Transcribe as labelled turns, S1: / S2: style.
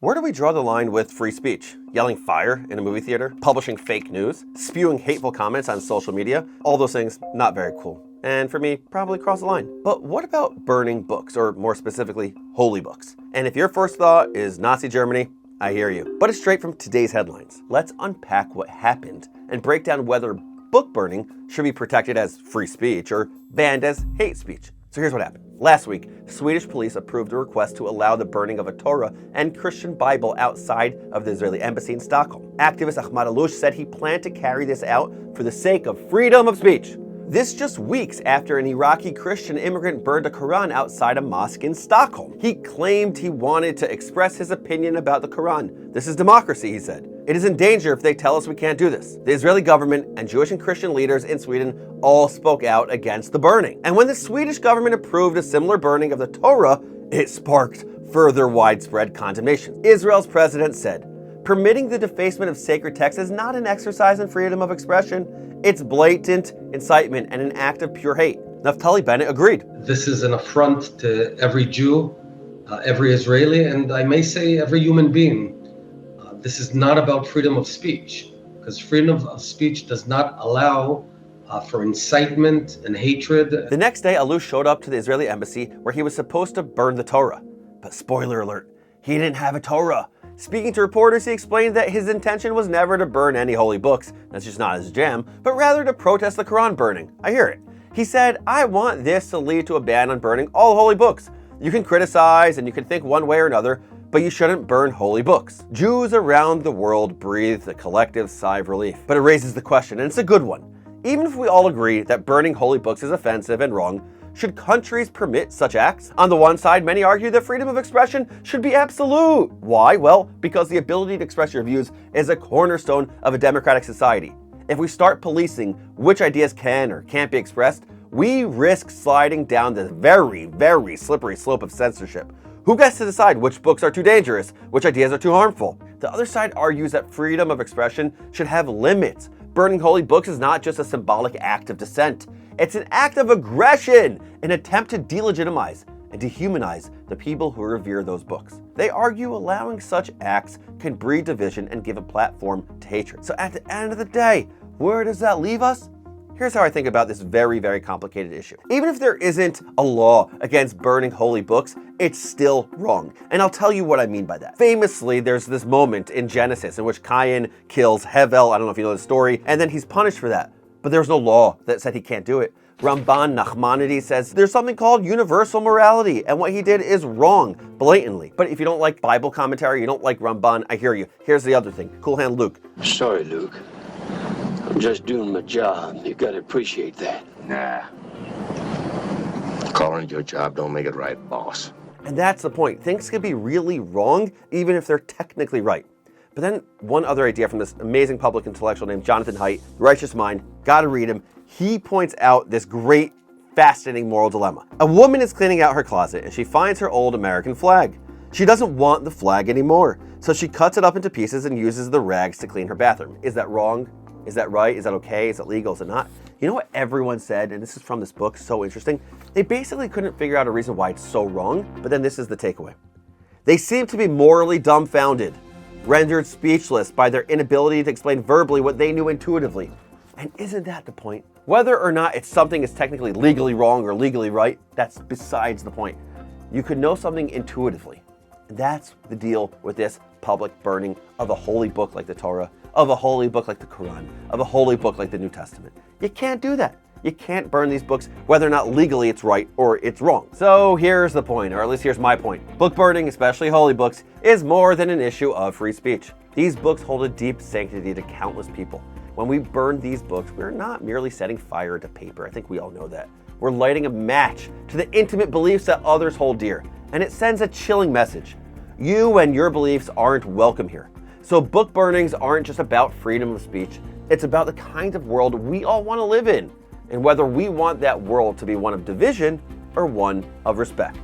S1: Where do we draw the line with free speech? Yelling fire in a movie theater? Publishing fake news? Spewing hateful comments on social media? All those things, not very cool. And for me, probably cross the line. But what about burning books, or more specifically, holy books? And if your first thought is Nazi Germany, I hear you. But it's straight from today's headlines. Let's unpack what happened and break down whether book burning should be protected as free speech or banned as hate speech. So here's what happened. Last week, Swedish police approved a request to allow the burning of a Torah and Christian Bible outside of the Israeli embassy in Stockholm. Activist Ahmad Alush said he planned to carry this out for the sake of freedom of speech. This just weeks after an Iraqi Christian immigrant burned a Quran outside a mosque in Stockholm. He claimed he wanted to express his opinion about the Quran. This is democracy, he said. It is in danger if they tell us we can't do this. The Israeli government and Jewish and Christian leaders in Sweden all spoke out against the burning. And when the Swedish government approved a similar burning of the Torah, it sparked further widespread condemnation. Israel's president said, "Permitting the defacement of sacred texts is not an exercise in freedom of expression. It's blatant incitement and an act of pure hate." Naftali Bennett agreed.
S2: This is an affront to every Jew, every Israeli, and I may say every human being. This is not about freedom of speech, because freedom of speech does not allow for incitement and hatred.
S1: The next day, Alush showed up to the Israeli embassy where he was supposed to burn the Torah. But spoiler alert, he didn't have a Torah. Speaking to reporters, he explained that his intention was never to burn any holy books, that's just not his jam, but rather to protest the Quran burning. I hear it. He said, "I want this to lead to a ban on burning all holy books. You can criticize and you can think one way or another, but you shouldn't burn holy books." Jews around the world breathed a collective sigh of relief. But it raises the question, and it's a good one. Even if we all agree that burning holy books is offensive and wrong, should countries permit such acts? On the one side, many argue that freedom of expression should be absolute. Why? Well, because the ability to express your views is a cornerstone of a democratic society. If we start policing which ideas can or can't be expressed, we risk sliding down the very, very slippery slope of censorship. Who gets to decide which books are too dangerous, which ideas are too harmful? The other side argues that freedom of expression should have limits. Burning holy books is not just a symbolic act of dissent. It's an act of aggression, an attempt to delegitimize and dehumanize the people who revere those books. They argue allowing such acts can breed division and give a platform to hatred. So at the end of the day, where does that leave us? Here's how I think about this very, very complicated issue. Even if there isn't a law against burning holy books, it's still wrong. And I'll tell you what I mean by that. Famously, there's this moment in Genesis in which Cain kills Hevel, I don't know if you know the story, and then he's punished for that. But there's no law that said he can't do it. Ramban Nachmanides says there's something called universal morality, and what he did is wrong, blatantly. But if you don't like Bible commentary, you don't like Ramban, I hear you. Here's the other thing. Cool Hand Luke.
S3: Sorry, Luke. I'm just doing my job. You gotta appreciate that.
S4: Nah. Calling it your job don't make it right, boss.
S1: And that's the point. Things can be really wrong, even if they're technically right. But then one other idea from this amazing public intellectual named Jonathan Haidt, Righteous Mind, gotta read him. He points out this great, fascinating moral dilemma. A woman is cleaning out her closet and she finds her old American flag. She doesn't want the flag anymore, so she cuts it up into pieces and uses the rags to clean her bathroom. Is that wrong? Is that right? Is that okay? Is it legal? Is it not? You know what everyone said, and this is from this book, so interesting? They basically couldn't figure out a reason why it's so wrong, but then this is the takeaway. They seem to be morally dumbfounded, rendered speechless by their inability to explain verbally what they knew intuitively. And isn't that the point? Whether or not it's something is technically legally wrong or legally right, that's besides the point. You could know something intuitively. And that's the deal with this public burning of a holy book like the Torah, of a holy book like the Quran, of a holy book like the New Testament. You can't do that. You can't burn these books whether or not legally it's right or it's wrong. So here's the point, or at least here's my point. Book burning, especially holy books, is more than an issue of free speech. These books hold a deep sanctity to countless people. When we burn these books, we're not merely setting fire to paper. I think we all know that. We're lighting a match to the intimate beliefs that others hold dear. And it sends a chilling message. You and your beliefs aren't welcome here. So book burnings aren't just about freedom of speech. It's about the kind of world we all want to live in, and whether we want that world to be one of division or one of respect.